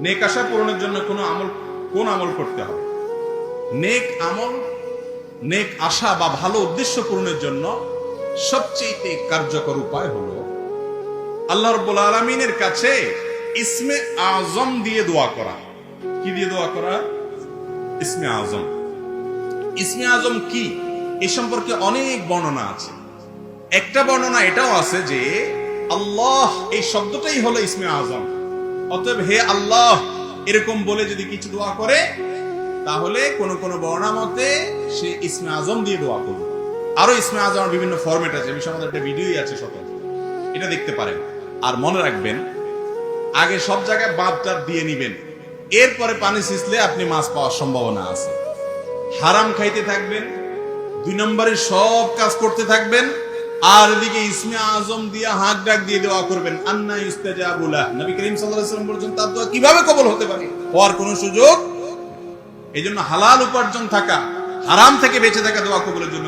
নেক আশা পূরণের জন্য কোন আমল করতে হবে? নেক আমল, নেক আশা বা ভালো উদ্দেশ্য পূরণের জন্য সবচেয়ে কার্যকর উপায় হলো আল্লাহ রাব্বুল আলামিনের কাছে ইসমে আজম দিয়ে দোয়া করা। কি দিয়ে দোয়া করা? ইসমে আজম। ইসমে আজম কি, এ সম্পর্কে অনেক বর্ণনা আছে। একটা বর্ণনা এটাও আছে যে আল্লাহ এই শব্দটাই হলো ইসমে আজম। অতএব হে আল্লাহ এরকম বলে যদি কিছু দোয়া করে, তাহলে কোন কোন বর্ণনা মতে সে ইসমে আজম দিয়ে দোয়া করবে। আরো ইসমে আজমের বিভিন্ন ফরম্যাট আছে, বিষয় আমাদের একটা ভিডিওই আছে স্বতন্ত্র, এটা দেখতে পারেন। আর মনে রাখবেন, আগে সব জায়গায় বাঁধটা দিয়ে নিবেন, এরপরে পানি ছিঁচলে আপনি মাছ পাওয়ার সম্ভাবনা আছে। হারাম খাইতে থাকবেন, 2 নম্বরে সব কাজ করতে থাকবেন, আর এদিকে ইসমে আজম দিয়ে হাঁক ডাক দিয়ে দোয়া করবেন। আন্না ইস্তাজাবু লাহ, নবী করিম সাল্লাল্লাহু আলাইহি ওয়াসাল্লাম বলেছেন তার দোয়া কিভাবে কবুল হতে পারে? হওয়ার কোনো সুযোগ। এই জন্য হালাল উপার্জন থাকা, হারাম থেকে বেঁচে থাকা দোয়া কবুলের জন্য